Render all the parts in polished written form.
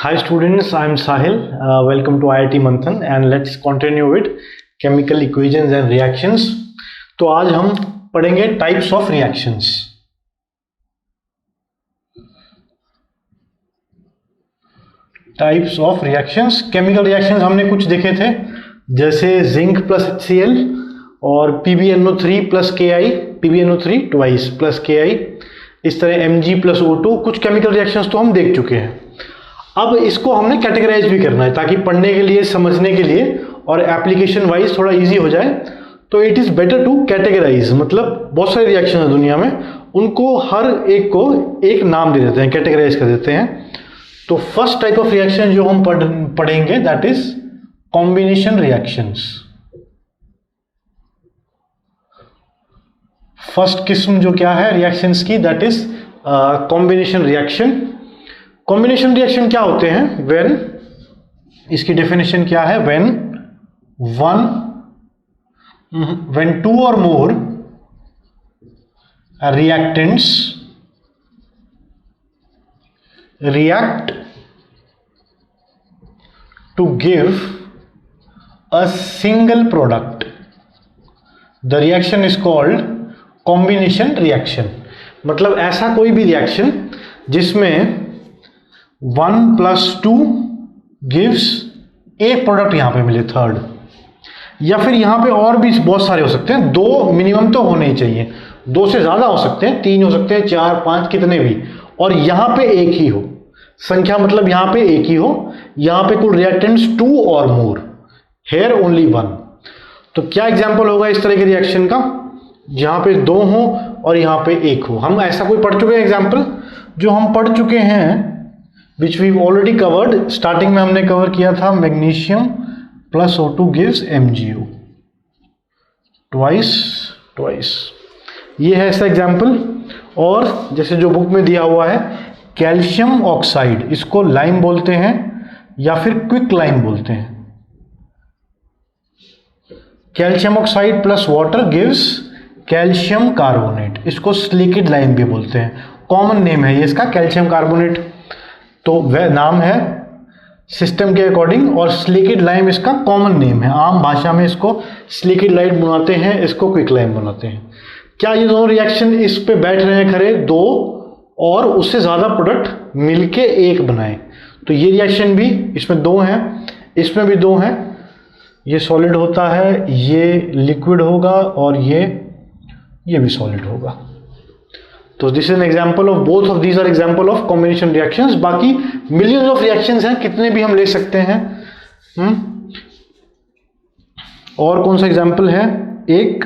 Hi students, I am Sahil. Welcome to IIT Manthan and let's continue with chemical equations and reactions. तो आज हम पढ़ेंगे types of reactions. Types of reactions. Chemical reactions हमने कुछ देखे थे, जैसे zinc plus HCl और PbNO3 plus Ki, PbNO3 twice plus Ki, इस तरह Mg plus O2. कुछ chemical reactions तो हम देख चुके हैं. अब इसको हमने कैटेगराइज भी करना है ताकि पढ़ने के लिए, समझने के लिए और एप्लीकेशन वाइज थोड़ा इजी हो जाए. तो it is better to categorise, मतलब बहुत सारे रिएक्शन है दुनिया में, उनको हर एक को एक नाम दे देते हैं, कैटेगराइज कर देते हैं. तो फर्स्ट टाइप ऑफ रिएक्शन जो हम पढ़ेंगे that is combination reactions. First किस्म जो क्या है रिएक्शंस की, that is combination reaction. Combination reaction क्या होते हैं? व्हेन, इसकी डेफिनेशन क्या है? व्हेन टू और मोर reactants react to give a single product, the reaction is called combination reaction. मतलब ऐसा कोई भी रिएक्शन जिसमें 1 + 2 gives एक प्रोडक्ट यहां पे मिले, थर्ड, या फिर यहां पे और भी बहुत सारे हो सकते हैं, 2 मिनिमम तो होने ही चाहिए, 2 से ज्यादा हो सकते हैं, 3 हो सकते हैं, 4, 5, कितने भी, और यहां पे एक ही हो संख्या, मतलब यहां पे एक ही हो, यहां पे कुल रिएक्टेंट्स 2 और मोर, हेयर ओनली 1. तो क्या एग्जांपल होगा इस तरह के रिएक्शन का? जहां पे 2 हो और यहां पे 1 हो. हम ऐसा कोई पढ़ चुके हैं एग्जाम्पल? जो हम पढ़ चुके हैं which we've already covered. Starting में हमने कवर किया था, magnesium plus O2 gives MgO twice. ये है इसका एग्जाम्पल. और जैसे जो बुक में दिया हुआ है, कैल्शियम ऑक्साइड, इसको लाइम बोलते हैं या फिर क्विक लाइम बोलते हैं. Calcium oxide plus water gives calcium carbonate, इसको स्लिकिड लाइम भी बोलते हैं. कॉमन नेम है ये इसका, कैल्शियम कार्बोनेट. तो वह नाम है सिस्टम के अकॉर्डिंग, और स्लिकिड लाइम इसका कॉमन नेम है. आम भाषा में इसको स्लिकिड लाइम बनाते हैं, इसको क्विक लाइम बनाते हैं. क्या ये दोनों रिएक्शन इस पे बैठ रहे हैं खरे? 2 और उससे ज्यादा प्रोडक्ट मिलके एक बनाए. तो ये रिएक्शन भी, इसमें 2 हैं, इसमें भी 2 हैं. ये सॉलिड होता है, ये लिक्विड होगा, और ये भी सॉलिड होगा. तो this is an example of, both of these are example of combination reactions. बाकी मिलियंस ऑफ रिएक्शंस हैं, कितने भी हम ले सकते हैं. और कौन सा एग्जाम्पल है? एक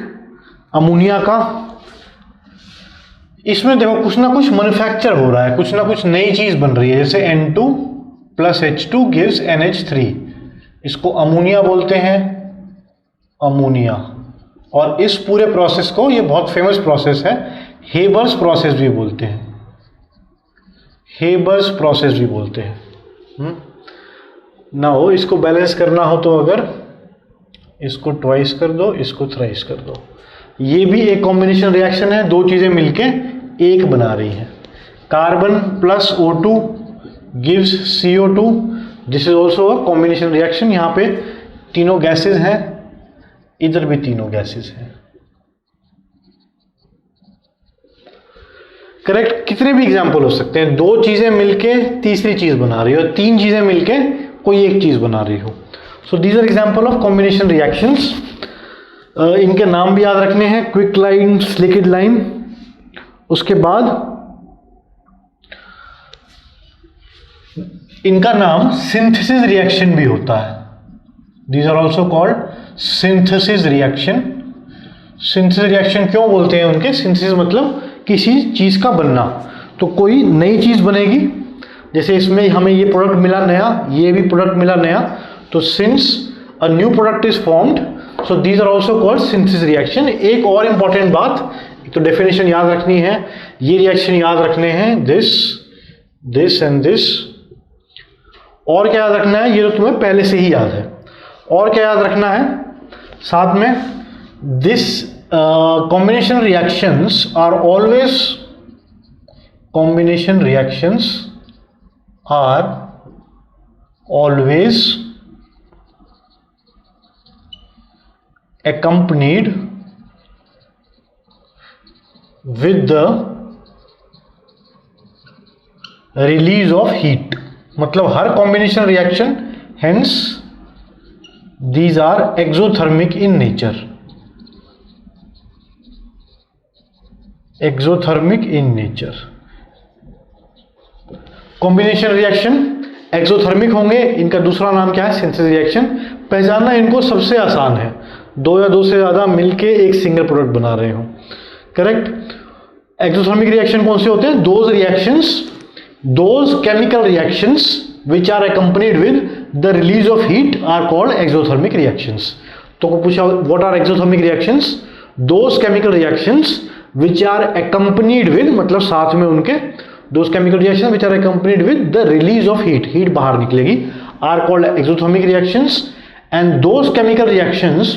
अमोनिया का. इसमें देखो कुछ ना कुछ मैन्युफैक्चर हो रहा है, कुछ ना कुछ नई चीज बन रही है. जैसे N2 + H2 gives NH3, इसको अमोनिया बोलते हैं, अमोनिया. और इस पूरे प्रोसेस को, ये बहुत फेमस प्रोसेस है, हेबर्स प्रोसेस भी बोलते हैं. हेबर्स प्रोसेस भी बोलते हैं. ना हो इसको बैलेंस करना हो तो अगर इसको ट्वाइस कर दो, इसको थ्राइस कर दो. ये भी एक कॉम्बिनेशन रिएक्शन है, 2 चीजें मिलके एक बना रही हैं. Carbon plus O2 gives CO2, this is also a combination reaction. यहाँ पे तीनों गैसेज हैं, इधर भी तीनों गैसेज हैं. करेक्ट. कितने भी एग्जाम्पल हो सकते हैं, 2 चीजें मिलके तीसरी चीज बना रही हो, 3 चीजें मिलके कोई एक चीज बना रही हो. So these are example of combination reactions. इनके नाम भी याद रखने हैं, क्विक लाइम, स्लिकिड लाइम. उसके बाद इनका नाम सिंथेसिस रिएक्शन भी होता है. These are also called synthesis reaction. Synthesis reaction क्यों बोलते हैं उनके? सिंथेसिस मतलब किसी चीज का बनना. तो कोई नई चीज बनेगी, जैसे इसमें हमें ये प्रोडक्ट मिला नया, ये भी प्रोडक्ट मिला नया, तो since a new product is formed, so these are also called synthesis reaction. एक और इंपॉर्टेंट बात, तो डेफिनेशन याद रखनी है, ये रिएक्शन याद रखने हैं, दिस एंड दिस. और क्या याद रखना है? ये तो तुम्हें पहले से ही याद है. और क्या याद रखना है साथ में? This combination reactions are always always accompanied with the release of heat, मतलब हर combination reaction, hence these are exothermic in nature. exothermic in nature. Combination reaction exothermic होंगे, इनका दूसरा नाम क्या है? Synthesis reaction. पहचानना इनको सबसे आसान है, दो या दो से ज़्यादा मिलके एक सिंगल प्रोडक्ट बना रहे हो, करेक्ट। एक्सोथर्मिक रिएक्शन कौन से होते हैं? Those reactions, those chemical reactions which are accompanied with the release of heat are called exothermic reactions. तो को पूछा what are exothermic reactions? Those chemical reactions which are accompanied with, मतलब साथ में उनके, those chemical reactions which are accompanied with the release of heat, heat बाहर निकलेगी, are called exothermic reactions. And those chemical reactions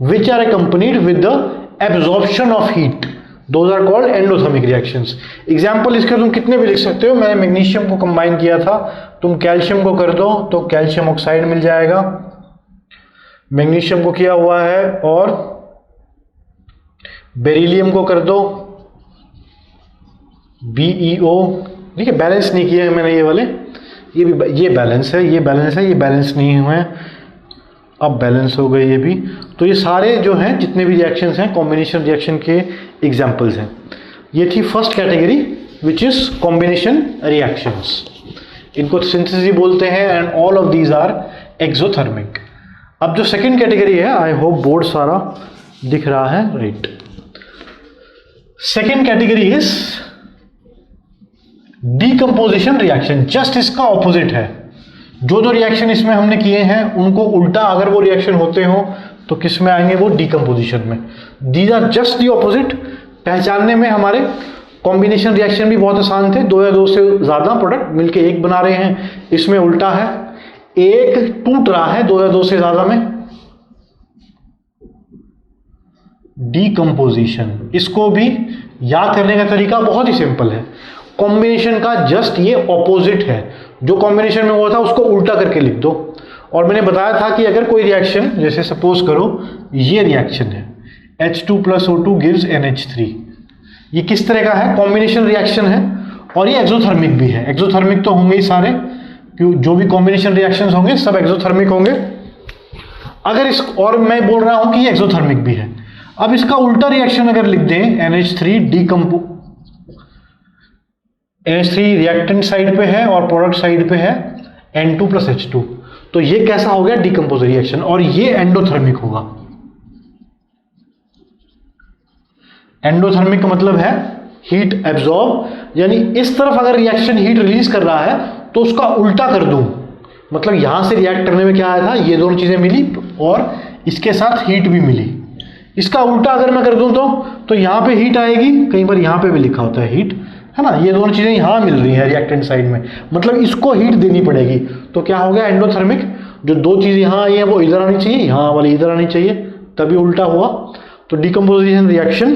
which are accompanied with the absorption of heat, those are called endothermic reactions. Example इसके तुम कितने भी लिख सकते हो। मैंने मैग्नीशियम को कंबाइन किया था, तुम कैल्शियम को कर दो तो कैल्शियम ऑक्साइड मिल जाएगा। मैग्नीशियम को किया हुआ है और बेरिलियम को कर दो BeO। देखिए बैलेंस नहीं किए हैं मैंने ये वाले, ये भी, ये बैलेंस है, ये बैलेंस है, ये बैलेंस नहीं हुए हैं, अब बैलेंस हो गए ये भी। तो ये सारे जो हैं जितने भी रिएक्शंस हैं कॉम्बिनेशन रिएक्शन के एग्जांपल्स हैं। ये थी first category which is combination reactions, इनको सिंथेसिस बोलते हैं, and all of these are exothermic. अब जो सेकंड कैटेगरी है, आई होप बोर्ड सारा दिख रहा है, right. Second category is decomposition reaction, just इसका ऑपोजिट है। जो जो रिएक्शन इसमें हमने किए हैं उनको उल्टा अगर वो रिएक्शन होते हो तो किस में आएंगे? वो डीकंपोजिशन में। These are just the opposite. पहचानने में हमारे कॉम्बिनेशन रिएक्शन भी बहुत आसान थे, दो या दो से ज्यादा प्रोडक्ट मिलके एक बना रहे हैं, इसमें उल्टा है, एक टूट रहा है दो या दो से ज्यादा में। डीकंपोजिशन, इसको भी याद करने का तरीका बहुत ही सिंपल है, कॉम्बिनेशन का जस्ट ये ऑपोजिट है। जो कॉम्बिनेशन में हुआ था उसको उल्टा करके लिख दो। और मैंने बताया था कि अगर कोई रिएक्शन, जैसे सपोज करो ये रिएक्शन है H2 + O2 gives NH3, ये किस तरह का है? कॉम्बिनेशन रिएक्शन है, और ये एक्सोथर्मिक भी है। एक्सोथर्मिक तो होंगे ही सारे, क्यों, जो भी कॉम्बिनेशन रिएक्शंस होंगे सब एक्सोथर्मिक होंगे। अगर इस, और मैं बोल रहा हूं कि ये एक्सोथर्मिक भी है। अब इसका उल्टा रिएक्शन अगर लिख दें, NH3 रिएक्टेंट साइड पे है और प्रोडक्ट साइड पे है N2 + H2, तो ये कैसा हो गया? डीकंपोज रिएक्शन, और ये एंडोथर्मिक होगा। एंडोथर्मिक का मतलब है हीट एब्जॉर्ब, यानी इस तरफ अगर रिएक्शन हीट रिलीज कर रहा है तो उसका उल्टा कर दूं, मतलब यहां से रिएक्ट करने में क्या आया था? ये दोनों चीजें मिली और इसके साथ हीट भी मिली। इसका उल्टा अगर मैं कर दूं तो यहां पे हीट आएगी, कई बार यहां पे भी लिखा होता है हीट, है ना। ये दोनों चीजें यहां मिल रही है रिएक्टेंट साइड में, मतलब इसको हीट देनी पड़ेगी। तो क्या हो गया? एंडोथर्मिक। जो दो चीजें यहां आई है वो इधर आनी चाहिए, यहां वाली इधर आनी चाहिए, तभी उल्टा हुआ। तो डीकंपोजिशन रिएक्शन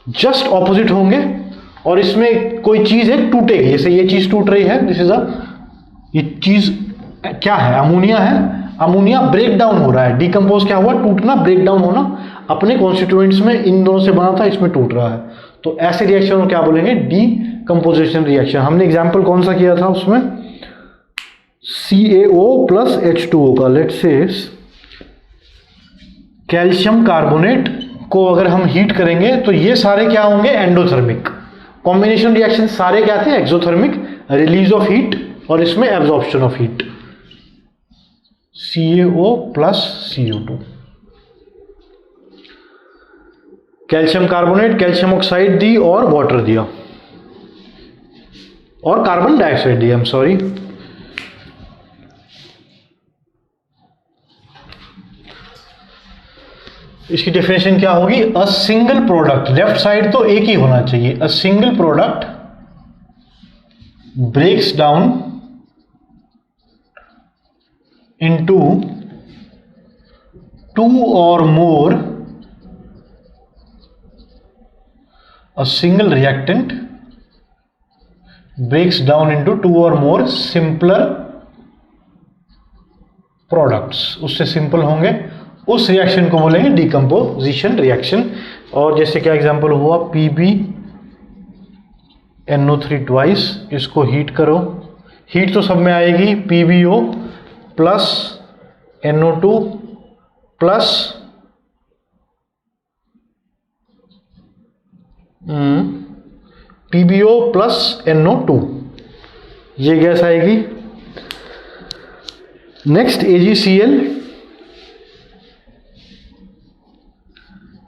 जस्ट ऑपोजिट होंगे, और इसमें कोई चीज है टूटेगी, जैसे ये चीज टूट रही है, दिस इज ये चीज क्या है? अमोनिया है। अमोनिया ब्रेक डाउन हो रहा है। डीकंपोज क्या हुआ? टूटना, ब्रेक डाउन होना। अपने कॉन्स्टिट्यूएंट्स में इन दोनों से बना था, इसमें टूट रहा है। तो ऐसे रिएक्शन को क्या बोलेंगे? Decomposition reaction. हमने एग्जांपल कौन सा किया था उसमें? CaO + H2O का। लेट्स से कैल्शियम कार्बोनेट को अगर हम हीट करेंगे तो ये सारे क्या होंगे? एंडोथर्मिक। कॉम्बिनेशन रिएक्शन सारे क्या थे? एक्सोथर्मिक, रिलीज ऑफ हीट, और इसमें absorption of heat. CaO + CO2, calcium carbonate, calcium oxide दी और वाटर दिया, और कार्बन डाइऑक्साइड दिया, सॉरी। इसकी डेफिनेशन क्या होगी? A single product, left side तो एक ही होना चाहिए, a single product breaks down into 2 or more, a single reactant breaks down into 2 or more simpler products, उससे सिंपल होंगे, उस रिएक्शन को बोलेंगे डिकम्पोजिशन रिएक्शन। और जैसे क्या एग्जांपल हुआ, PbNO3 ट्वाइस, इसको हीट करो, हीट तो सब में आएगी, PbO plus NO2 plus PbO plus NO2, ये गैस आएगी। Next AgCl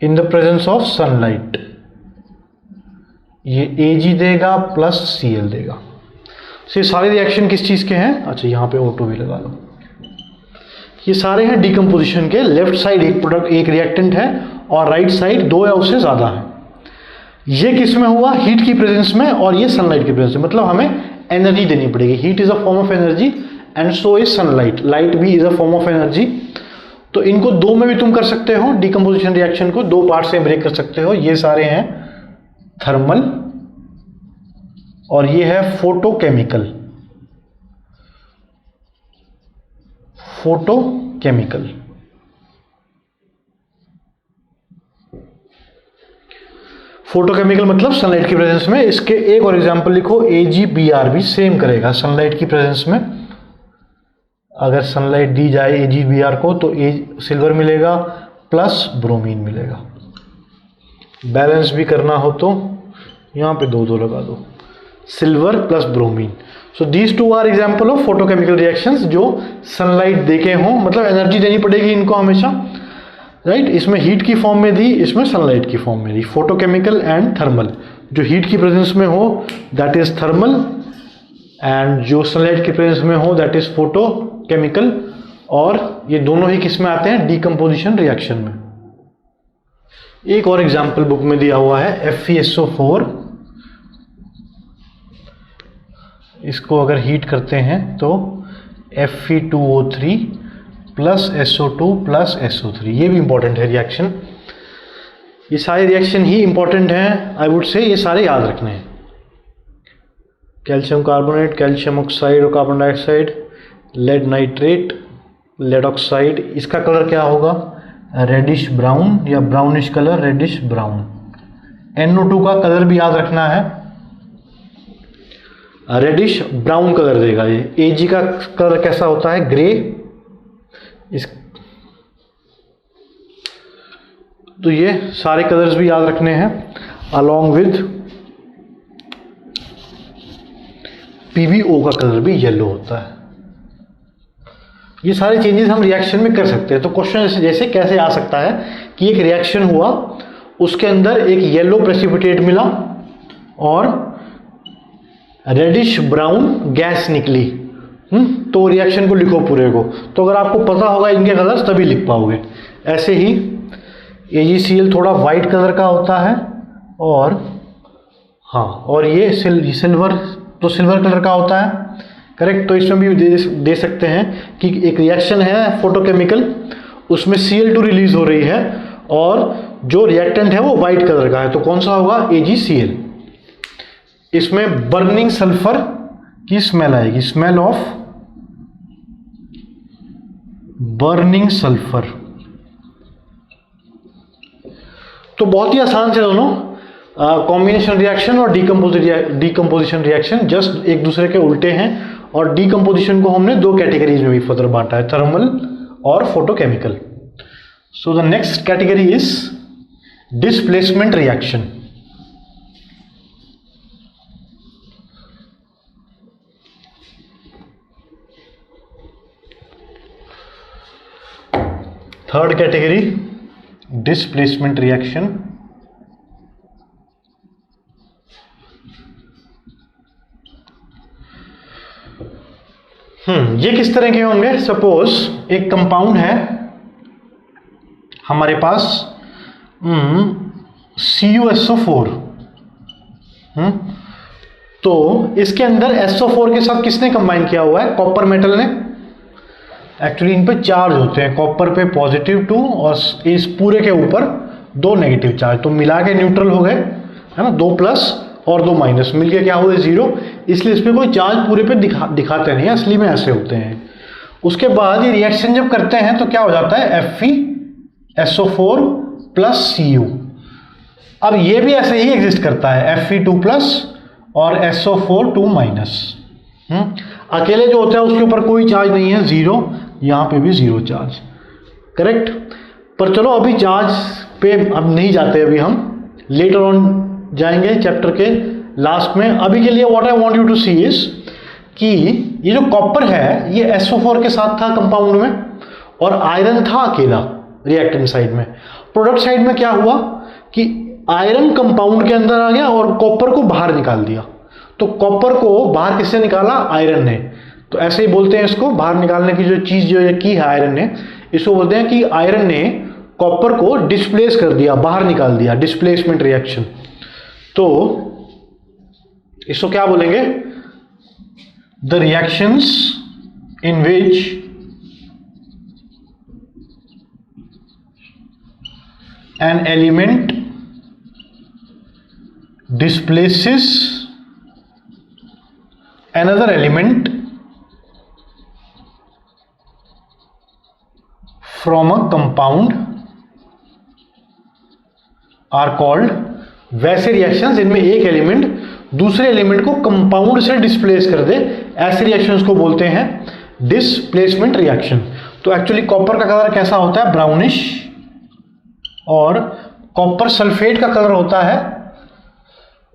in the presence of sunlight, ये Ag देगा प्लस Cl देगा। ये सारे रिएक्शन किस चीज़ के हैं? अच्छा, यहाँ पे O2 भी लगा लो। ये सारे हैं डिकम्पोजिशन के। लेफ्ट साइड एक प्रोडक्ट, एक रिएक्टेंट है, और राइट साइड दो या उससे ज़्यादा है। ये किस में हुआ? हीट की प्रेजेंस में, और ये सनलाइट की प्रेजेंस में। मतलब हमें एनर्जी देनी पड़ेगी। Heat is a form of energy and so is sunlight, light भी is a form of energy. तो इनको दो में भी तुम कर सकते हो, डिकम्पोजिशन रिएक्शन को दो पार्ट से ब्रेक कर सकते हो। ये सारे हैं थर्मल और ये है फोटोकेमिकल। फोटोकेमिकल फोटोकेमिकल मतलब सनलाइट की प्रेजेंस में। इसके एक और एग्जांपल लिखो, AgBr भी सेम करेगा सनलाइट की प्रेजेंस में। अगर सनलाइट दी जाए AgBr को तो सिल्वर मिलेगा प्लस ब्रोमीन मिलेगा। बैलेंस भी करना हो तो यहाँ पे दो दो लगा दो, silver plus bromine. So these two are example of photochemical reactions जो सनलाइट देके हों, मतलब एनर्जी देनी पड़ेगी इनको हमेशा, राइट। इसमें हीट की फॉर्म में दी, इसमें सनलाइट की फॉर्म में दी। फोटोकेमिकल एंड थर्मल, जो हीट की प्रेजेंस में हो दैट इज थर्मल, एंड जो सनलाइट की प्रेजेंस में हो दैट इज फोटोकेमिकल। और ये दोनों ही किस में आते हैं? डिकम्पोजिशन रिएक्शन में। एक और एग्जाम्पल बुक में दिया हुआ है FeSO4। इसको अगर हीट करते हैं तो Fe2O3 plus SO2 plus SO3, ये भी इंपॉर्टेंट है रिएक्शन। ये सारे रिएक्शन ही इंपॉर्टेंट हैं, आई वुड से ये सारे याद रखने हैं। कैल्शियम कार्बोनेट, कैल्शियम ऑक्साइड और carbon dioxide, lead nitrate, lead oxide, इसका कलर क्या होगा? रेडिश ब्राउन या brownish colour, reddish brown. NO2 का कलर भी याद रखना है, रेडिश ब्राउन कलर देगा ये। Ag का कलर कैसा होता है? ग्रे। तो ये सारे कलर्स भी याद रखने हैं, अलॉन्ग विद PbO का कलर भी येलो होता है। ये सारे चेंजेस हम रिएक्शन में कर सकते हैं। तो क्वेश्चन जैसे कैसे आ सकता है कि एक रिएक्शन हुआ, उसके अंदर एक येलो प्रेसिपिटेट मिला और रेडिश ब्राउन गैस निकली, तो रिएक्शन को लिखो पूरे को। तो अगर आपको पता होगा इनके कलर्स तभी लिख पाओगे। ऐसे ही AgCl थोड़ा वाइट कलर का होता है, और हाँ, और ये सिल्वर तो सिल्वर कलर का होता है, करेक्ट। तो इसमें भी दे सकते हैं कि एक रिएक्शन है फोटोकेमिकल, उसमें Cl2 रिलीज हो रही है और जो रिएक्टेंट है वो वाइट कलर का है, तो कौन सा होगा? AgCl। इसमें बर्निंग सल्फर की स्मेल आएगी, स्मेल ऑफ बर्निंग सल्फर। तो बहुत ही आसान से दोनों कॉम्बिनेशन रिएक्शन और डिकम्पोजिशन रिएक्शन जस्ट एक दूसरे के उल्टे हैं। और डिकम्पोजिशन को हमने दो कैटेगरीज में भी फर्दर बांटा है, थर्मल और photochemical. So the next category is displacement reaction. Third category displacement reaction. ये किस तरह के होंगे? सपोज एक कंपाउंड है हमारे पास CuSO4, तो इसके अंदर SO4 के साथ किसने कंबाइन किया हुआ है? कॉपर मेटल ने। एक्चुअली इन पे चार्ज होते हैं, कॉपर पे +2 और इस पूरे के ऊपर 2 नेगेटिव चार्ज, तो मिला के न्यूट्रल हो गए, है ना। 2 प्लस और 2 माइनस मिलके क्या हुए? 0। इसलिए इस पर कोई चार्ज पूरे पे दिखाते नहीं, असली में ऐसे होते हैं। उसके बाद ये रिएक्शन जब करते हैं तो क्या हो जाता है, FeSO4 प्लस Cu। अब ये भी ऐसे ही एग्जिस्ट करता है, Fe2 प्लस और SO4 2 माइनस। अकेले जो होता है उसके ऊपर कोई चार्ज नहीं है, जीरो, यहाँ पे भी जीरो चार्ज, करेक्ट। पर चलो अभी चार्ज पे अब नहीं जाते, अभी हम लेटर ऑन जाएंगे चैप्टर के लास्ट में। अभी के लिए what I want you to see is कि ये जो कॉपर है ये SO4 के साथ था कंपाउंड में और आयरन था अकेला रिएक्टेंट साइड में। प्रोडक्ट साइड में क्या हुआ कि आयरन कंपाउंड के अंदर आ गया और कॉपर को बाहर निकाल दिया। तो कॉपर को बाहर किसने निकाला, आयरन ने। तो ऐसे ही बोलते हैं इसको, बाहर निकालने की जो चीज जो ये की है आयरन ने, इसको बोलते हैं कि आयरन ने कॉपर को डिस्प्लेस कर दिया, बाहर निकाल दिया, डिस्प्लेसमेंट रिएक्शन। तो इसको क्या बोलेंगे, the reactions in which an element displaces another element from a compound are called, वैसे रिएक्शंस इनमें एक एलिमेंट दूसरे एलिमेंट को कंपाउंड से डिस्प्लेस कर दे, ऐसे रिएक्शंस को बोलते हैं डिस्प्लेसमेंट रिएक्शन। तो एक्चुअली कॉपर का कलर कैसा होता है, ब्राउनिश, और कॉपर सल्फेट का कलर होता है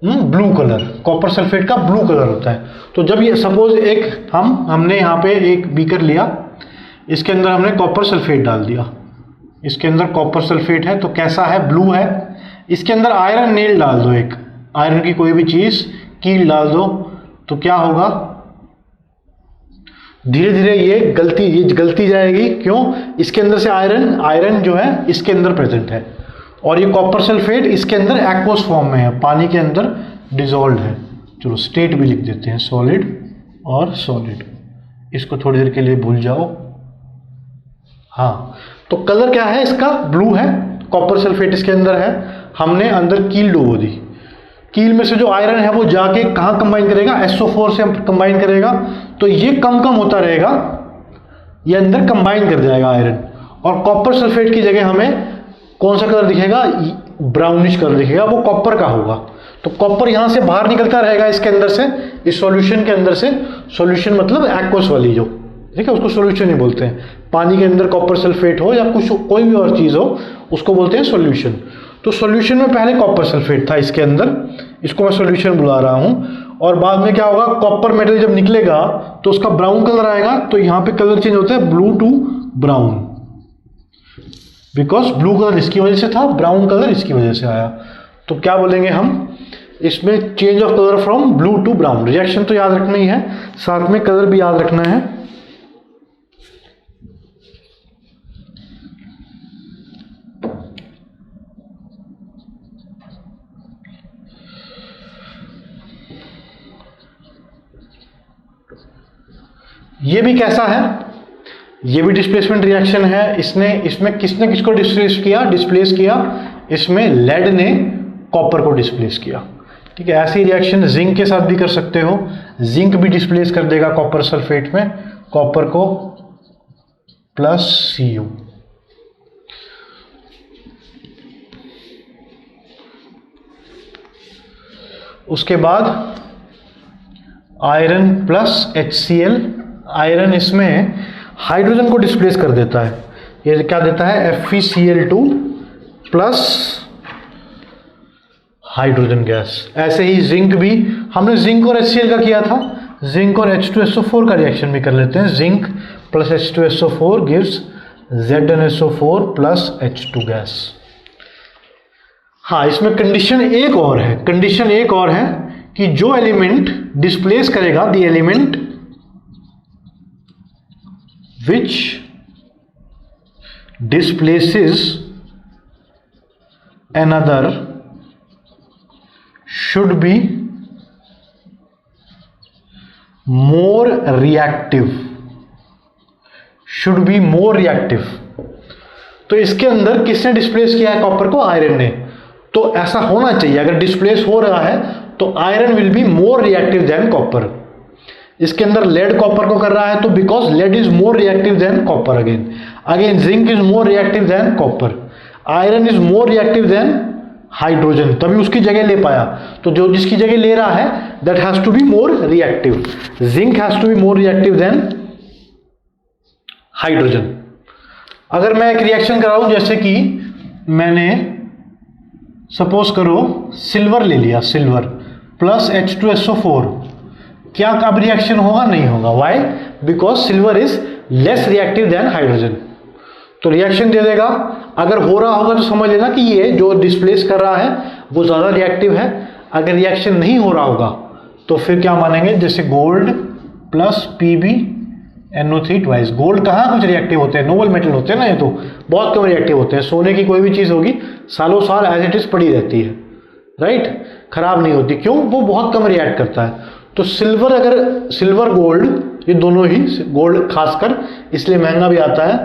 ब्लू कलर। कॉपर सल्फेट का ब्लू कलर होता है। तो जब ये सपोज एक हमने यहाँ पे एक बीकर लिया, इसके अंदर हमने कॉपर सल्फेट डाल दिया, इसके अंदर कॉपर सल्फेट है तो कैसा है, ब्लू है। इसके अंदर आयरन नेल डाल दो, एक आयरन की कोई भी चीज कील डाल दो, तो क्या होगा, धीरे धीरे ये गलती जाएगी। क्यों, इसके अंदर से आयरन जो है इसके अंदर प्रेजेंट है और ये कॉपर सल्फेट इसके अंदर एक्वस फॉर्म में है, पानी के अंदर डिजोल्व है। चलो स्टेट भी लिख देते हैं, सॉलिड और सॉलिड, इसको थोड़ी देर के लिए भूल जाओ। हाँ, तो कलर क्या है इसका, ब्लू है, कॉपर सल्फेट इसके अंदर है, हमने अंदर कील डुबो दी। कील में से जो आयरन है वो जाके कहाँ कंबाइन करेगा, SO4 से कंबाइन करेगा। तो ये कम होता रहेगा, ये अंदर कंबाइन कर जाएगा आयरन, और कॉपर सल्फेट की जगह हमें कौन सा कलर दिखेगा, ब्राउनिश कलर दिखेगा, वो कॉपर का होगा। तो कॉपर यहाँ से बाहर निकलता रहेगा इसके अंदर से, इस सॉल्यूशन के अंदर से। सॉल्यूशन मतलब एक्वस वाली जो, ठीक है, उसको सॉल्यूशन ही बोलते हैं। पानी के अंदर कॉपर सल्फेट हो या कुछ कोई भी और चीज़ हो, उसको बोलते हैं सॉल्यूशन। तो सॉल्यूशन में पहले कॉपर सल्फेट था इसके अंदर, इसको मैं सॉल्यूशन बुला रहा हूँ। और बाद में क्या होगा, कॉपर मेटल जब निकलेगा तो उसका ब्राउन कलर आएगा। तो यहाँ पे कलर चेंज होता है blue to brown, because blue colour इसकी वजह से था, ब्राउन कलर इसकी वजह से आया। तो क्या बोलेंगे हम इसमें, change of colour from blue to brown. Reaction तो याद रखना ही है, साथ में कलर भी याद रखना है। ये भी कैसा है, ये भी डिस्प्लेसमेंट रिएक्शन है। इसमें किसने किसको डिस्प्लेस किया, इसमें लेड ने कॉपर को डिस्प्लेस किया। ठीक है, ऐसी रिएक्शन जिंक के साथ भी कर सकते हो। जिंक भी डिस्प्लेस कर देगा कॉपर सल्फेट में, कॉपर को प्लस Cu। उसके बाद आयरन प्लस HCl, आयरन इसमें हाइड्रोजन को डिस्प्लेस कर देता है। ये क्या देता है, FeCl2 प्लस हाइड्रोजन गैस। ऐसे ही जिंक भी, हमने जिंक और HCl का किया था, जिंक और H2SO4 का रिएक्शन भी कर लेते हैं। Zinc plus H2SO4 gives ZnSO4 plus H2 gas. हाँ, इसमें कंडीशन एक और है कि जो एलिमेंट डिस्प्लेस करेगा, the element which displaces another should be more reactive, तो इसके अंदर किसने डिस्प्लेस किया है कॉपर को, आयरन ने। तो ऐसा होना चाहिए, अगर डिस्प्लेस हो रहा है तो iron will be more reactive than copper. इसके अंदर लेड कॉपर को कर रहा है, तो because lead is more reactive than copper, again zinc is more reactive than copper, iron is more reactive than hydrogen, तभी उसकी जगह ले पाया। तो जो जिसकी जगह ले रहा है that has to be more reactive, zinc has to be more reactive than hydrogen. अगर मैं एक रिएक्शन कराऊं, जैसे कि मैंने सपोज करो सिल्वर ले लिया, सिल्वर प्लस H2SO4, क्या कब रिएक्शन होगा? नहीं होगा। Why? Because silver is less reactive than hydrogen. तो रिएक्शन दे देगा। अगर हो रहा होगा तो समझ लेना कि ये जो डिस्प्लेस कर रहा है वो ज़्यादा रिएक्टिव है। अगर रिएक्शन नहीं हो रहा होगा तो फिर क्या मानेंगे? जैसे gold plus PbNO3 twice. Gold कहाँ कुछ रिएक्टिव होते हैं, नोबल मेटल होते हैं ना, ये तो बहुत कम रिएक्टिव होते हैं। सोने की कोई भी चीज़ होगी सालों साल एज इट इज पड़ी रहती है, राइट, खराब नहीं होती। क्यों? वो बहुत कम रिएक्ट करता है। तो सिल्वर, अगर सिल्वर गोल्ड ये दोनों ही, गोल्ड खासकर इसलिए महंगा भी आता है,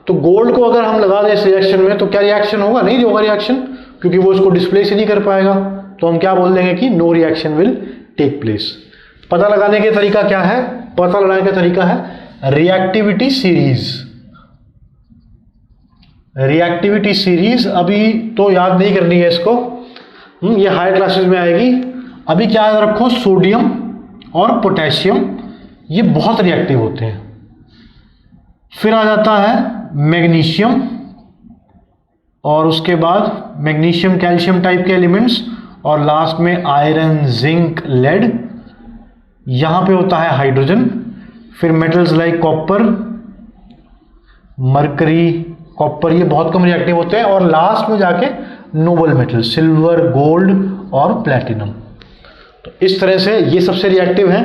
तो गोल्ड को अगर हम लगा दें इस रिएक्शन में तो क्या रिएक्शन होगा? नहीं होगा रिएक्शन, क्योंकि वो इसको डिस्प्लेस ही नहीं कर पाएगा। तो हम क्या बोल देंगे कि no reaction will take place. पता लगाने का तरीका क्या है? पता लगाने का तरीका है रिएक्टिविटी सीरीज। रिएक्टिविटी सीरीज अभी तो याद नहीं करनी है इसको, ये हायर क्लासेस में आएगी। अभी क्या याद रखो, सोडियम और पोटेशियम ये बहुत रिएक्टिव होते हैं। फिर आ जाता है मैग्नीशियम, और उसके बाद मैग्नीशियम कैल्शियम टाइप के एलिमेंट्स, और लास्ट में आयरन जिंक लेड। यहाँ पे होता है हाइड्रोजन। फिर metals like copper, mercury, copper ये बहुत कम रिएक्टिव होते हैं। और लास्ट में जाके नोबल मेटल सिल्वर, गोल्ड और प्लैटिनम। तो इस तरह से ये सबसे रिएक्टिव हैं।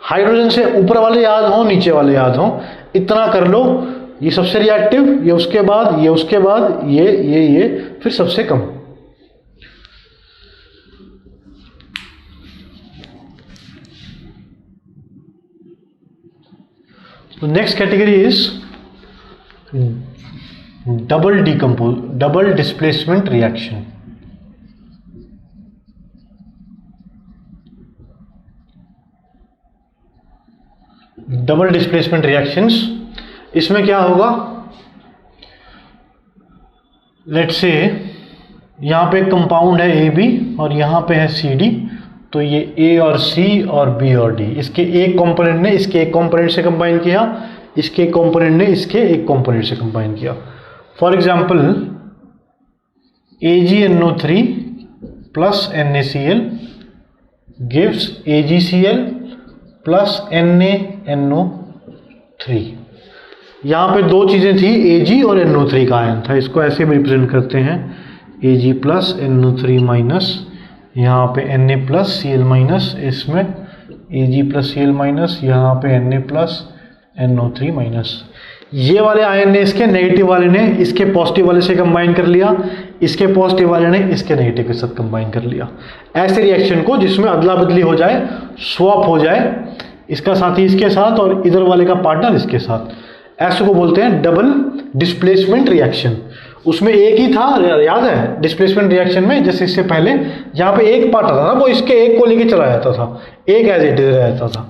हाइड्रोजन से ऊपर वाले याद हों, नीचे वाले याद हों, इतना कर लो। ये सबसे रिएक्टिव, ये उसके बाद, ये उसके बाद, ये फिर सबसे कम। तो next category is double displacement reaction. Double displacement reactions, इसमें क्या होगा? लेट्स से यहाँ पे कंपाउंड है AB और यहाँ पे है CD, तो ये A और C और B और D, इसके एक कंपोनेंट ने इसके एक कंपोनेंट से कंबाइन किया, इसके एक कंपोनेंट ने इसके एक कंपोनेंट से कंबाइन किया। For example AgNO3 plus NaCl gives AgCl plus NaNO3। यहाँ पे दो चीज़ें थी, Ag और NO3 का आयन था। इसको ऐसे भी रिप्रेजेंट करते हैं, Ag प्लस NO3 माइनस, यहाँ पे Na प्लस Cl माइनस, इसमें Ag प्लस Cl माइनस, यहाँ पे Na प्लस NO3 माइनस। ये वाले आयन ने इसके नेगेटिव वाले ने इसके पॉजिटिव वाले से कंबाइन कर लिया, इसके पॉजिटिव वाले ने इसके नेगेटिव के साथ कंबाइन कर लिया। ऐसे रिएक्शन को जिसमें अदला बदली हो जाए, स्वैप हो जाए, इसका साथी इसके साथ और इधर वाले का पार्टनर इसके साथ, ऐसे को बोलते हैं डबल डिस्प्लेसमेंट रिएक्शन। उसमें एक ही था, याद है डिस्प्लेसमेंट रिएक्शन में, जैसे इससे पहले यहाँ पे एक पार्ट आता था, वो इसके एक को लेके चला जाता था, एक एज इट इज रहता था।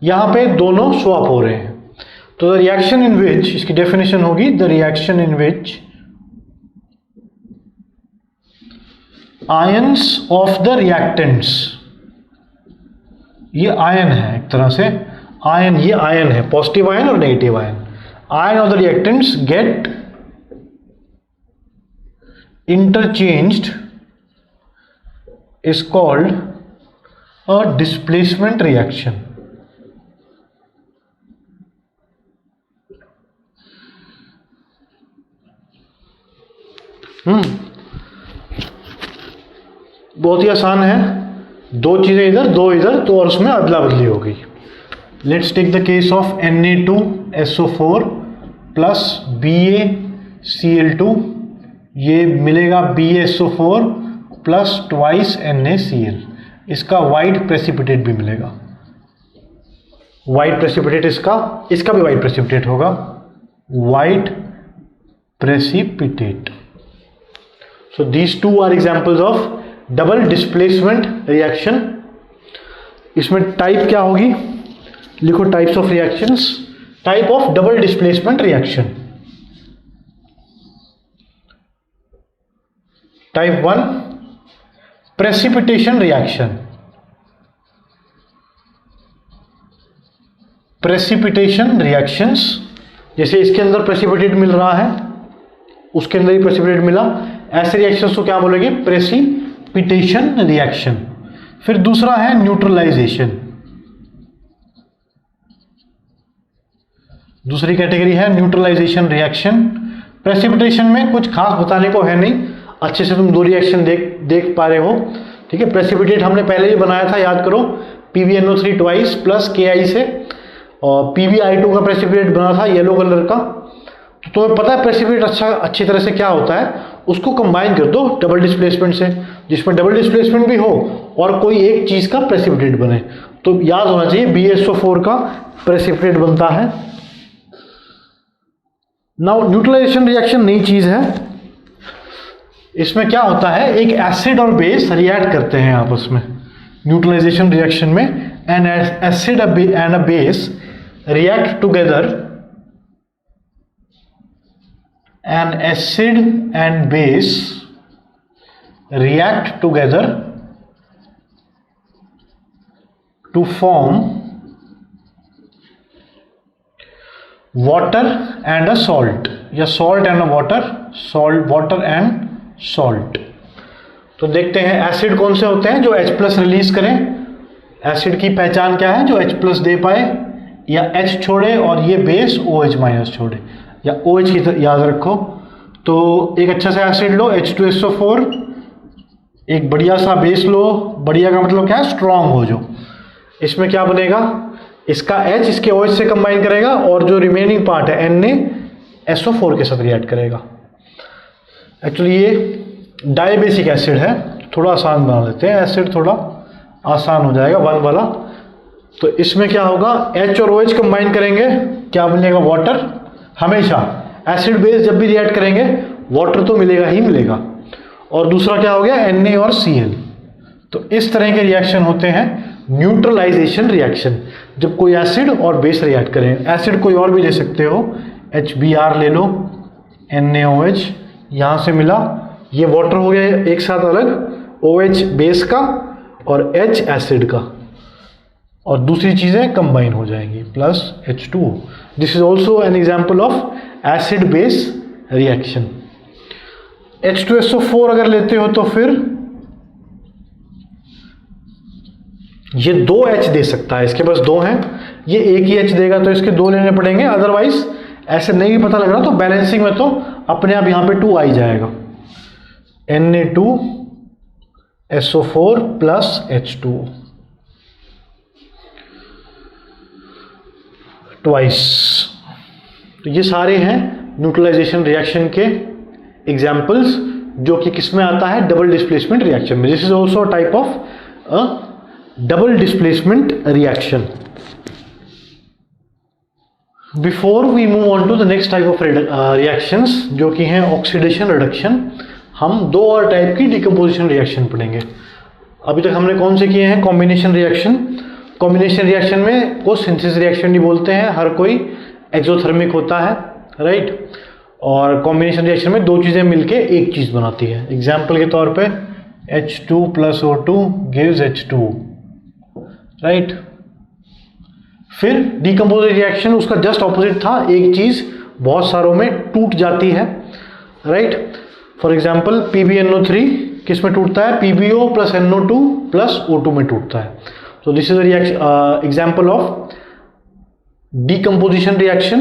यहाँ पे दोनों स्वैप हो रहे हैं। तो द रिएक्शन इन विच, इसकी डेफिनेशन होगी the reaction in which ions of the reactants, ये आयन है एक तरह से, आयन, ये आयन है, पॉजिटिव आयन और negative ion. Ion of the reactants get interchanged is called a displacement reaction. बहुत ही आसान है, दो चीजें इधर दो इधर, तो और उसमें अदला बदली हो गई। Let's take the case of Na2SO4 plus BaCl2, ये मिलेगा BaSO4 प्लस ट्वाइस NaCl, इसका वाइट प्रेसिपिटेट भी मिलेगा। वाइट प्रेसिपिटेट इसका भी वाइट प्रेसिपिटेट होगा, white precipitate. So these two are examples of double displacement reaction. इसमें टाइप क्या होगी? लिखो types of reactions, type of double displacement reaction. Type 1 precipitation reaction. Precipitation reactions, जैसे इसके अंदर प्रेसिपिटेट मिल रहा है, उसके अंदर ही प्रेसिपिटेट मिला, ऐसे रिएक्शंस को क्या बोलेंगे? Precipitation reaction. फिर दूसरा है न्यूट्रलाइजेशन। दूसरी कैटेगरी है न्यूट्रलाइजेशन रिएक्शन। प्रेसिपिटेशन में कुछ खास बताने को है नहीं, अच्छे से तुम दो रिएक्शन देख पा रहे हो, ठीक है। प्रेसिपिटेट हमने पहले ही बनाया था, याद करो, PbNO3 ट्वाइस प्लस KI से, और PbI2 का प्रेसिपिटेट बना था येलो कलर का। तो तुम्हें पता है प्रेसिपिटेट अच्छी तरह से क्या होता है, उसको कंबाइन कर दो डबल डिस्प्लेसमेंट से, जिसमें डबल डिस्प्लेसमेंट भी हो और कोई एक चीज का प्रेसिपिटेट बने। तो याद होना चाहिए BaSO4 का प्रेसिपिटेट बनता है। नाउ न्यूट्रलाइजेशन रिएक्शन नई चीज है। इसमें क्या होता है, एक एसिड और बेस रिएक्ट करते हैं आपस में। न्यूट्रलाइजेशन रिएक्शन में N acid and a base react together, an acid and base react together to form water and a salt, या salt and a water, water and salt। तो देखते हैं एसिड कौन से होते हैं जो H+ रिलीज करें। एसिड की पहचान क्या है? जो H+ दे पाए या H छोड़े, और ये बेस OH- छोड़े या OH की याद रखो। तो एक अच्छा सा एसिड लो H2SO4, एक बढ़िया सा बेस लो, बढ़िया का मतलब क्या है? स्ट्रॉन्ग हो जो। इसमें क्या बनेगा? इसका H इसके OH से कंबाइन करेगा और जो रिमेनिंग पार्ट है NaSO4 के साथ रिएक्ट करेगा। एक्चुअली ये डाइबेसिक एसिड है, थोड़ा आसान बना लेते हैं, एसिड थोड़ा आसान हो जाएगा 1 वाला। तो इसमें क्या होगा? H और OH कंबाइन करेंगे, क्या बनेगा? वाटर। हमेशा एसिड बेस जब भी रिएक्ट करेंगे वाटर तो मिलेगा ही मिलेगा। और दूसरा क्या हो गया? Na और Cl। तो इस तरह के रिएक्शन होते हैं न्यूट्रलाइजेशन रिएक्शन, जब कोई एसिड और बेस रिएक्ट करें। एसिड कोई और भी ले सकते हो, HBr ले लो, NaOH यहाँ से मिला, ये वाटर हो गया एक साथ अलग, OH बेस का और H एसिड का, और दूसरी चीजें कंबाइन हो जाएंगी plus H2O। This is also an example of acid base reaction. H2SO4 अगर लेते हो तो फिर ये 2 H दे सकता है, इसके पास 2 हैं, ये एक ही H देगा तो इसके 2 लेने पड़ेंगे। अदरवाइज ऐसे नहीं भी पता लग रहा तो बैलेंसिंग में तो अपने आप यहां पे 2 आ ही जाएगा, Na2SO4 प्लस H2O ट्वाइस। तो ये सारे हैं न्यूट्रलाइजेशन रिएक्शन के एग्जाम्पल्स, जो कि किसमें आता है? डबल डिस्प्लेसमेंट रिएक्शन में। This is also type of double displacement reaction. Before we move on to the next type of reactions, जो कि हैं ऑक्सीडेशन रिडक्शन, हम 2 और टाइप की डिकम्पोजिशन रिएक्शन पढ़ेंगे। अभी तक हमने कौन से किए हैं? Combination reaction. कॉम्बिनेशन रिएक्शन में को सिंथेसिस रिएक्शन नहीं बोलते हैं, हर कोई एक्सोथर्मिक होता है, राइट। और कॉम्बिनेशन रिएक्शन में 2 चीज़ें मिलके एक चीज़ बनाती है। एग्जाम्पल के तौर पे H2 + O2 gives H2, right. फिर डिकम्पोज रिएक्शन उसका जस्ट ऑपोजिट था, एक चीज़ बहुत सारों में टूट जाती है, राइट। फॉर एग्जाम्पल PbNO3 किस में टूटता है? PbO + NO2 + O2 में टूटता है। So this is a example of decomposition reaction।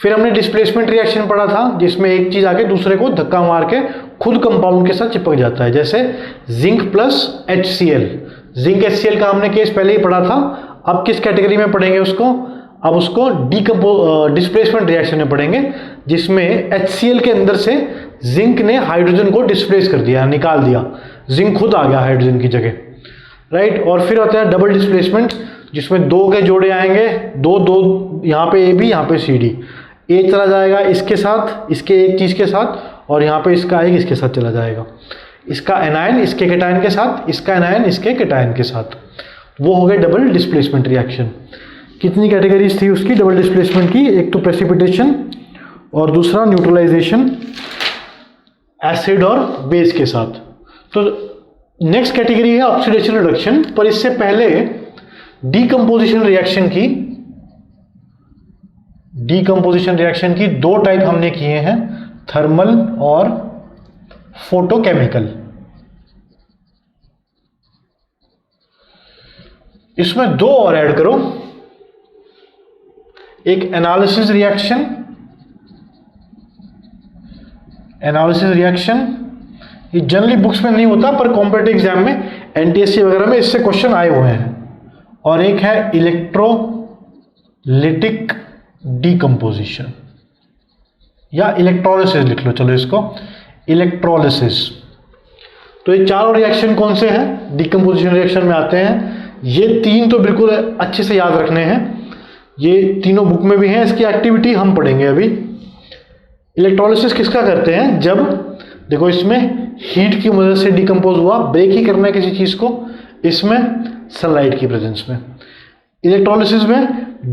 फिर हमने डिस्प्लेसमेंट रिएक्शन पढ़ा था, जिसमें एक चीज आके दूसरे को धक्का मार के खुद कंपाउंड के साथ चिपक जाता है, जैसे zinc plus HCl। Zinc HCl का हमने केस पहले ही पढ़ा था। अब किस कैटेगरी में पढ़ेंगे उसको? अब उसको डिस्प्लेसमेंट रिएक्शन में पढ़ेंगे, जिसमें HCl के अंदर से जिंक ने हाइड्रोजन को डिस्प्लेस कर दिया, निकाल दिया, जिंक खुद आ गया हाइड्रोजन की जगह, राइट। और फिर आता है डबल डिस्प्लेसमेंट, जिसमें 2 के जोड़े आएंगे, 2 यहाँ पे AB, यहाँ पे CD। ए चला जाएगा इसके साथ, इसके एक चीज के साथ, और यहाँ पे इसका एक इसके साथ चला जाएगा, इसका एनायन इसके केटायन के साथ, इसका एनायन इसके केटायन के साथ। वो हो गए डबल डिस्प्लेसमेंट रिएक्शन। कितनी कैटेगरीज थी उसकी डबल डिस्प्लेसमेंट की? एक तो प्रेसिपिटेशन और दूसरा न्यूट्रलाइजेशन एसिड और बेस के साथ। तो नेक्स्ट कैटेगरी है ऑक्सीडेशन रिडक्शन, पर इससे पहले डीकंपोजिशन रिएक्शन की दो टाइप हमने किए हैं, थर्मल और फोटोकेमिकल। इसमें दो और ऐड करो, एक एनालिसिस रिएक्शन ये जनरली बुक्स में नहीं होता पर कॉम्पिटिटिव एग्जाम में एनटीएससी वगैरह में इससे क्वेश्चन आए हुए हैं। और एक है इलेक्ट्रोलिटिक डीकंपोजिशन या इलेक्ट्रोलिसिस लिख लो, चलो इसको इलेक्ट्रोलिसिस। तो ये चारों रिएक्शन कौन से हैं? डीकंपोजिशन रिएक्शन में आते हैं। ये तीन तो बिल्कुल अच्छे से याद रखने हैं, ये तीनों बुक में भी हैं, इसकी एक्टिविटी हम पढ़ेंगे अभी। इलेक्ट्रोलिसिस किसका करते हैं? जब देखो इसमें हीट की मदद से डिकम्पोज हुआ, ब्रेक ही करना है किसी चीज को, इसमें सनलाइट की प्रेजेंस में। इलेक्ट्रोलिसिस में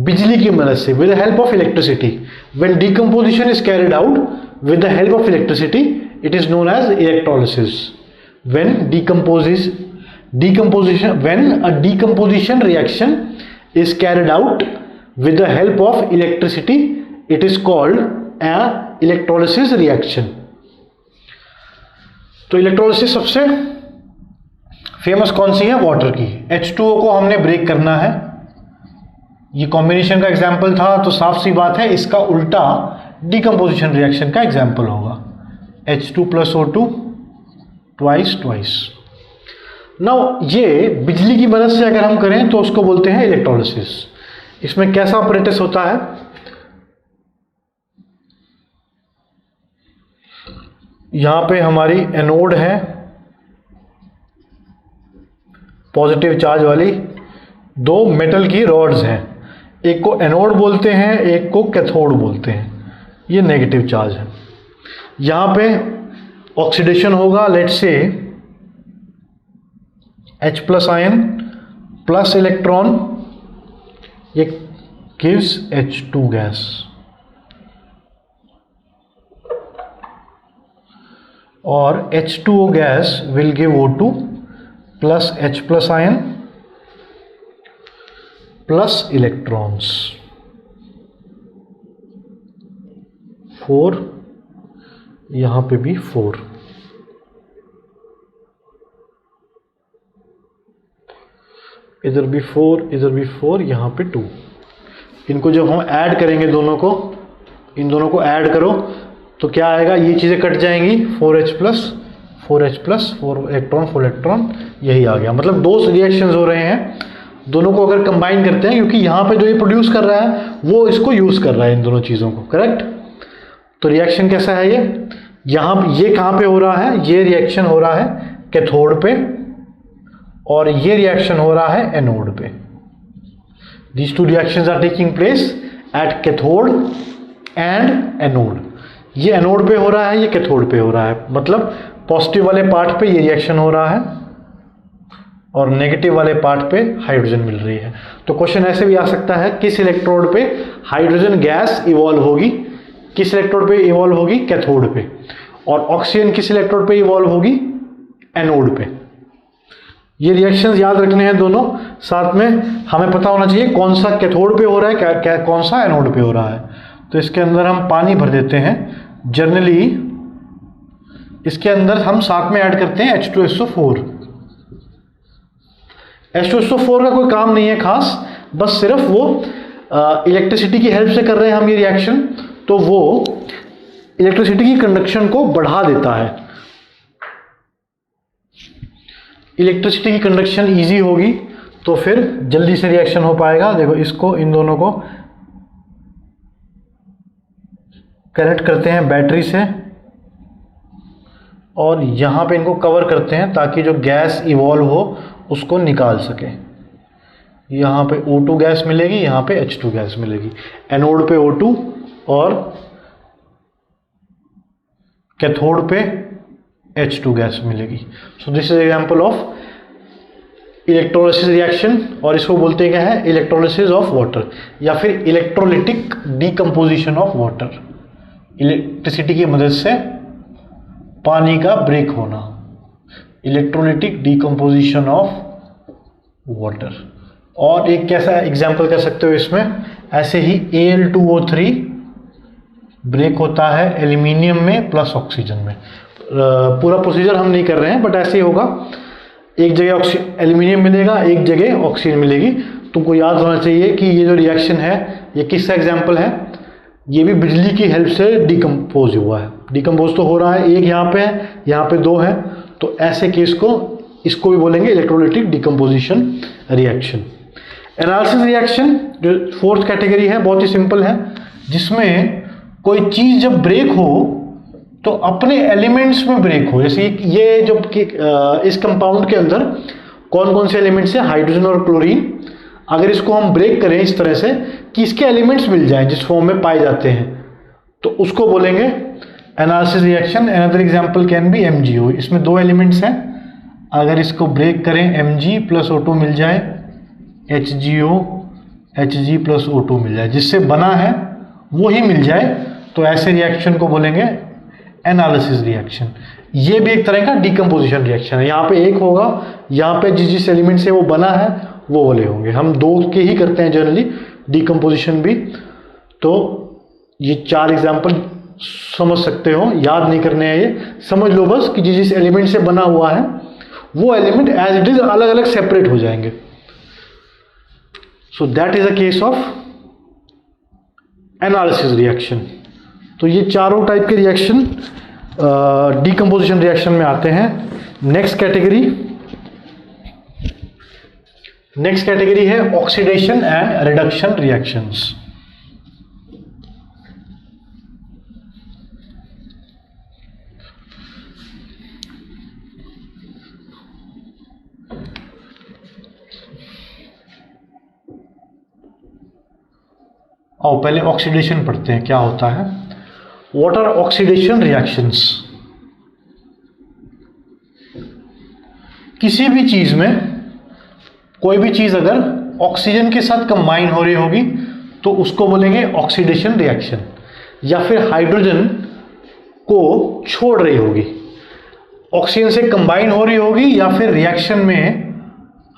बिजली की मदद से, with the help of electricity. When decomposition is carried out with the help of electricity it is known as electrolysis. when a decomposition reaction is carried out with the help of electricity it is called a electrolysis reaction। तो electrolysis सबसे famous कौन सी है? Water की। H2O को हमने break करना है, ये कॉम्बिनेशन का एग्जाम्पल था, तो साफ सी बात है इसका उल्टा डिकम्पोजिशन रिएक्शन का एग्जाम्पल होगा, H2 + O2 ट्वाइस। नाउ ये बिजली की मदद से अगर हम करें तो उसको बोलते हैं इलेक्ट्रोलिसिस। इसमें कैसा ऑपरेटिस होता है? यहां पे हमारी एनोड है पॉजिटिव चार्ज वाली, दो मेटल की रॉड्स हैं, एक को एनोड बोलते हैं एक को कैथोड बोलते हैं, ये नेगेटिव चार्ज है। यहां पे ऑक्सीडेशन होगा, let's say H+ ion plus electron, ये गिव्स H2 गैस। और H2O gas will give O2 plus H+ ion plus electrons, 4, यहां पे भी 4। इधर भी 4, इधर भी 4, यहां पे 2। इनको जब हम ऐड करेंगे दोनों को, इन दोनों को ऐड करो तो क्या आएगा? ये चीजें कट जाएंगी, 4H+, 4 इलेक्ट्रॉन, यही आ गया। मतलब दो रिएक्शंस हो रहे हैं, दोनों को अगर कंबाइन करते हैं, क्योंकि यहां पे जो ये प्रोड्यूस कर रहा है वो इसको यूज कर रहा है, इन दोनों चीजों को, करेक्ट। तो रिएक्शन कैसा है ये? यहां ये कहां पे हो रहा है? ये रिएक्शन हो रहा है कैथोड पे और ये रिएक्शन हो रहा है एनोड पे। These two reactions are taking place at cathode and anode. ये एनोड पे हो रहा है, ये कैथोड पे हो रहा है, मतलब पॉजिटिव वाले पार्ट पे ये रिएक्शन हो रहा है और नेगेटिव वाले पार्ट पे हाइड्रोजन मिल रही है। तो क्वेश्चन ऐसे भी आ सकता है, किस इलेक्ट्रोड पे हाइड्रोजन गैस इवॉल्व होगी? किस इलेक्ट्रोड पे इवॉल्व होगी? कैथोड पे। और ऑक्सीजन किस इलेक्ट्रोड पे इवॉल्व होगी? एनोड पे। ये रिएक्शंस याद रखने हैं दोनों, साथ में हमें पता होना चाहिए कौन सा कैथोड पे हो रहा है, क्या कौन सा एनोड पे हो रहा है। तो इसके अंदर हम पानी भर देते हैं, जनरली इसके अंदर हम साथ में ऐड करते हैं H2SO4। H2SO4 का कोई काम नहीं है खास, बस सिर्फ वो इलेक्ट्रिसिटी की हेल्प से कर रहे हैं हम ये रिएक्शन, तो वो इलेक्ट्रिसिटी की कंडक्शन को बढ़ा देता है। इलेक्ट्रिसिटी की कंडक्शन इजी होगी तो फिर जल्दी से रिएक्शन हो पाएगा। देखो इसको, इन दोनों को कनेक्ट करते हैं बैटरी से और यहां पे इनको कवर करते हैं ताकि जो गैस इवॉल्व हो उसको निकाल सके। यहां पे O2 गैस मिलेगी, यहां पे H2 गैस मिलेगी। एनोड पे O2 और कैथोड पे H2 गैस मिलेगी। So this is example of electrolysis reaction, और इसको बोलते हैं क्या है, इलेक्ट्रोलिसिस ऑफ वाटर, या फिर electrolytic decomposition of water. Electricity की मदद से पानी का ब्रेक होना, इलेक्ट्रोलिटिक डीकम्पोजिशन ऑफ वाटर। और एक कैसा एग्जाम्पल कर सकते हो इसमें, ऐसे ही Al2O3 ब्रेक होता है एल्यूमिनियम में प्लस ऑक्सीजन में। पूरा प्रोसीजर हम नहीं कर रहे हैं, बट ऐसे ही होगा, एक जगह एल्यूमिनियम मिलेगा, एक जगह ऑक्सीजन मिलेगी। तुमको याद होना चाहिए कि ये जो रिएक्शन है ये किसका एग्जाम्पल है, ये भी बिजली की हेल्प से डिकम्पोज हुआ है। डिकम्पोज तो हो रहा है, एक यहाँ पे है, यहाँ पे दो है, तो ऐसे केस को इसको भी बोलेंगे electrolytic decomposition reaction. Analysis reaction जो फोर्थ कैटेगरी है, बहुत ही सिंपल है, जिसमें कोई चीज़ जब ब्रेक हो तो अपने एलिमेंट्स में ब्रेक हो। जैसे ये जो इस कंपाउंड के अंदर कौन कौन से एलिमेंट्स हैं, हाइड्रोजन और क्लोरीन। अगर इसको हम ब्रेक करें इस तरह से कि इसके एलिमेंट्स मिल जाएं जिस फॉर्म में पाए जाते हैं, तो उसको बोलेंगे analysis reaction. Another example can be MgO। इसमें दो एलिमेंट्स हैं, अगर इसको ब्रेक करें Mg प्लस O2 मिल जाए, HgO Hg प्लस O2 मिल जाए, जिससे बना है वो ही मिल जाए, तो ऐसे रिएक्शन को बोलेंगे एनालिसिस रिएक्शन। ये भी एक तरह का डिकम्पोजिशन रिएक्शन है। यहाँ पे एक होगा, यहाँ पे जिस जिस एलिमेंट से वो बना है वो वाले होंगे। हम दो के ही करते हैं जनरली डिकम्पोजिशन भी। तो ये चार एग्जाम्पल समझ सकते हो, याद नहीं करने हैं, ये समझ लो बस कि जिस जिस एलिमेंट से बना हुआ है वो एलिमेंट एज इट इज अलग अलग सेपरेट हो जाएंगे। So that is a case of analysis reaction. तो ये चारों टाइप के रिएक्शन डिकम्पोजिशन रिएक्शन में आते हैं। नेक्स्ट कैटेगरी है ऑक्सीडेशन एंड रिडक्शन रिएक्शंस। और पहले ऑक्सीडेशन पढ़ते हैं, क्या होता है। What are oxidation reactions. किसी भी चीज में कोई भी चीज अगर ऑक्सीजन के साथ कंबाइन हो रही होगी तो उसको बोलेंगे ऑक्सीडेशन रिएक्शन, या फिर हाइड्रोजन को छोड़ रही होगी, ऑक्सीजन से कंबाइन हो रही होगी, या फिर रिएक्शन में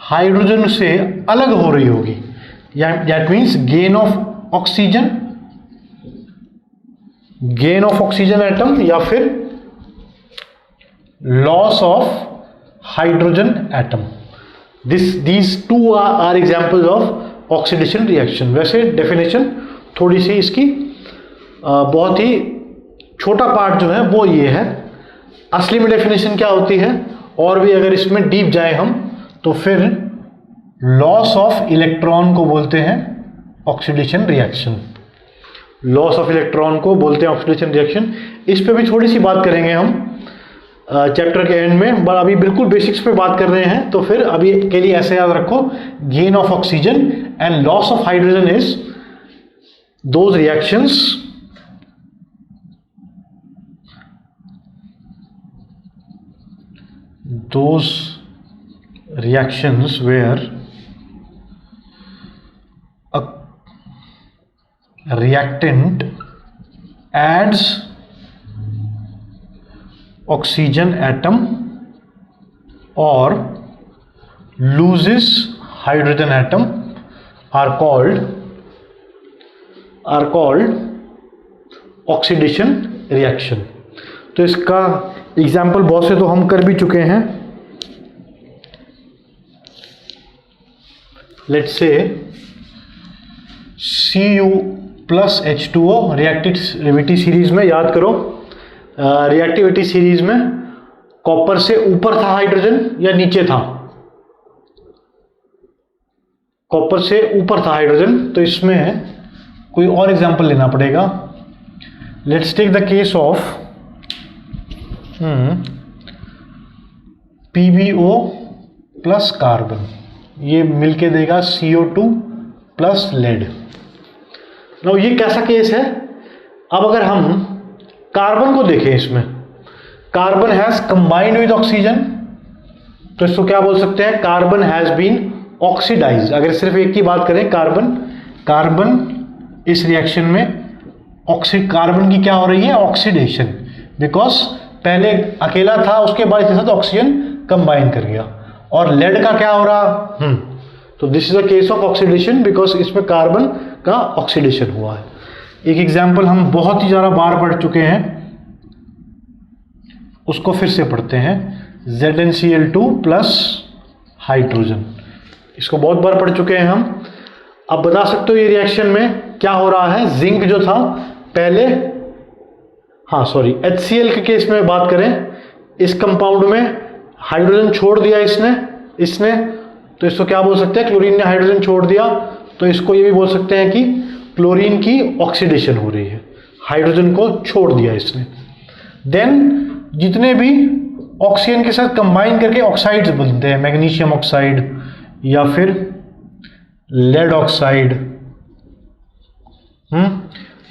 हाइड्रोजन से अलग हो रही होगी, that means gain of oxygen atom, या फिर loss of hydrogen atom. these two are examples of oxidation reaction। वैसे डेफिनेशन थोड़ी सी इसकी बहुत ही छोटा पार्ट जो है वो ये है, असली में डेफिनेशन क्या होती है, और भी अगर इसमें डीप जाए हम तो फिर लॉस ऑफ इलेक्ट्रॉन को बोलते हैं oxidation reaction. Loss of electron को बोलते हैं ऑक्सीडेशन रिएक्शन। इस पे भी थोड़ी सी बात करेंगे हम चैप्टर के एंड में, बट अभी बिल्कुल बेसिक्स पे बात कर रहे हैं, तो फिर अभी के लिए ऐसे याद रखो, gain of oxygen and loss of hydrogen is those reactions where a reactant adds oxygen atom or loses hydrogen atom are called oxidation reaction। तो इसका एग्जाम्पल बहुत से तो हम कर भी चुके हैं। Let's say Cu plus H2O reactivity series में, याद करो रिएक्टिविटी सीरीज में कॉपर से ऊपर था हाइड्रोजन या नीचे था, कॉपर से ऊपर था हाइड्रोजन, तो इसमें कोई और एग्जांपल लेना पड़ेगा। Let's take the case of PbO plus carbon, ये मिलके देगा CO2 प्लस लेड। नाउ ये कैसा केस है। अब अगर हम कार्बन को देखें, इसमें carbon has combined with oxygen तो इसको क्या बोल सकते हैं, कार्बन हैज बीन ऑक्सीडाइज्ड। अगर सिर्फ एक की बात करें, कार्बन इस रिएक्शन में कार्बन की क्या हो रही है, ऑक्सीडेशन, बिकॉज पहले अकेला था, उसके बाद इसके साथ ऑक्सीजन कंबाइन कर गया। और लेड का क्या हो रहा, तो this is a case of oxidation because इसमें कार्बन का ऑक्सीडेशन हुआ है। एक एग्जाम्पल हम बहुत ही ज़्यादा बार पढ़ चुके हैं, उसको फिर से पढ़ते हैं, ZnCl2 प्लस हाइड्रोजन। इसको बहुत बार पढ़ चुके हैं हम। अब बता सकते हो ये रिएक्शन में क्या हो रहा है। जिंक जो था पहले, HCl के केस में बात करें, इस कंपाउंड में हाइड्रोजन छोड़ दिया इसने, तो इसको क्या बोल सकते हैं, क्लोरीन ने हाइड्रोजन छोड़ दिया, तो इसको ये भी बोल सकते हैं कि क्लोरीन की ऑक्सीडेशन हो रही है, हाइड्रोजन को छोड़ दिया इसने। देन जितने भी ऑक्सीजन के साथ कंबाइन करके ऑक्साइड्स बनते हैं, मैग्नीशियम ऑक्साइड या फिर लेड ऑक्साइड,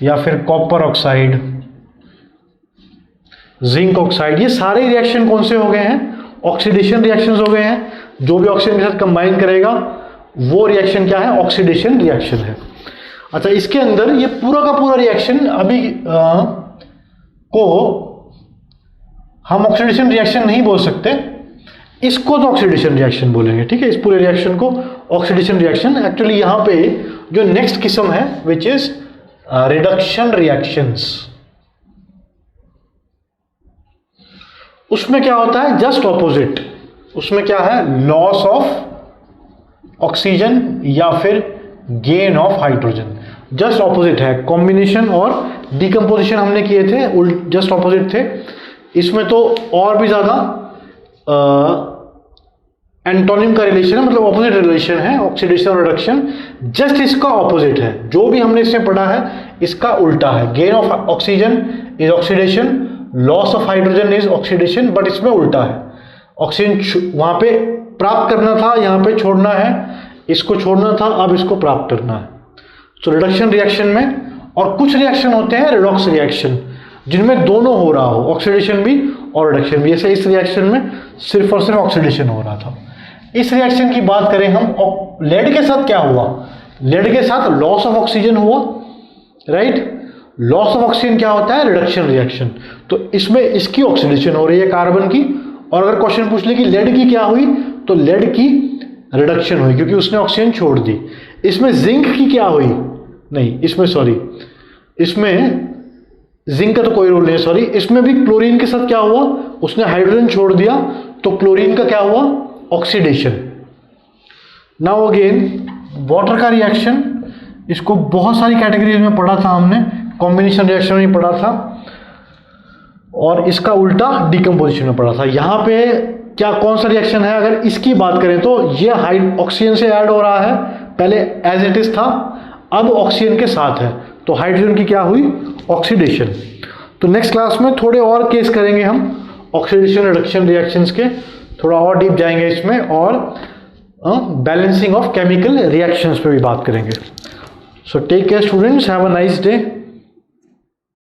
या फिर कॉपर ऑक्साइड, जिंक ऑक्साइड, ये सारे रिएक्शन कौन से हो गए हैं, ऑक्सीडेशन रिएक्शंस हो गए हैं। जो भी ऑक्सीजन के साथ कंबाइन करेगा वो रिएक्शन क्या है, ऑक्सीडेशन रिएक्शन है। अच्छा, इसके अंदर ये पूरा का पूरा रिएक्शन अभी को हम ऑक्सीडेशन रिएक्शन नहीं बोल सकते, इसको तो ऑक्सीडेशन रिएक्शन बोलेंगे, ठीक है। इस पूरे रिएक्शन को ऑक्सीडेशन रिएक्शन। एक्चुअली यहाँ पे जो नेक्स्ट किस्म है विच इज रिडक्शन रिएक्शंस, उसमें क्या होता है, जस्ट ऑपोजिट। उसमें क्या है, लॉस ऑफ ऑक्सीजन या फिर gain of hydrogen, just opposite है। कॉम्बिनेशन और डिकम्पोजिशन हमने किए थे, जस्ट ऑपोजिट थे। इसमें तो और भी ज्यादा एंटोनिम का रिलेशन है, मतलब ऑपोजिट रिलेशन है, ऑक्सीडेशन और रिडक्शन जस्ट इसका ऑपोजिट है। जो भी हमने इसमें पढ़ा है इसका उल्टा है। Gain of oxygen is oxidation, loss of hydrogen is oxidation, but इसमें उल्टा है। ऑक्सीजन वहां पे प्राप्त करना था, यहाँ पे छोड़ना है, इसको छोड़ना था, अब इसको प्राप्त करना है। तो रिडक्शन रिएक्शन में, और कुछ रिएक्शन होते हैं रिडॉक्स रिएक्शन जिनमें दोनों हो रहा हो, ऑक्सीडेशन भी और रिडक्शन भी। जैसे इस रिएक्शन में सिर्फ और सिर्फ ऑक्सीडेशन हो रहा था। इस रिएक्शन की बात करें हम, लेड के साथ क्या हुआ, लेड के साथ लॉस ऑफ ऑक्सीजन हुआ, राइट। लॉस ऑफ ऑक्सीजन क्या होता है, रिडक्शन रिएक्शन। तो इसमें इसकी ऑक्सीडेशन हो रही है कार्बन की, और अगर क्वेश्चन पूछ ले कि लेड की क्या हुई, तो लेड की रिडक्शन हुई क्योंकि उसने ऑक्सीजन छोड़ दी। इसमें जिंक की क्या हुई, नहीं इसमें इसमें जिंक का तो कोई रोल नहीं है, सॉरी। इसमें भी क्लोरीन के साथ क्या हुआ, उसने हाइड्रोजन छोड़ दिया, तो क्लोरीन का क्या हुआ, ऑक्सीडेशन। नाउ अगेन वाटर का रिएक्शन, इसको बहुत सारी कैटेगरीज में पढ़ा था हमने, कॉम्बिनेशन रिएक्शन में पढ़ा था, और इसका उल्टा डिकम्पोजिशन में पढ़ा था। यहाँ पे क्या कौन सा रिएक्शन है, अगर इसकी बात करें तो ये ऑक्सीजन से ऐड हो रहा है, पहले एज इट इज था, अब ऑक्सीजन के साथ है, तो हाइड्रोजन की क्या हुई, ऑक्सीडेशन। तो नेक्स्ट क्लास में थोड़े और केस करेंगे हम ऑक्सीडेशन रिडक्शन रिएक्शंस के, थोड़ा और डीप जाएंगे इसमें, और बैलेंसिंग ऑफ केमिकल रिएक्शंस पे भी बात करेंगे। So take care students, have a nice day.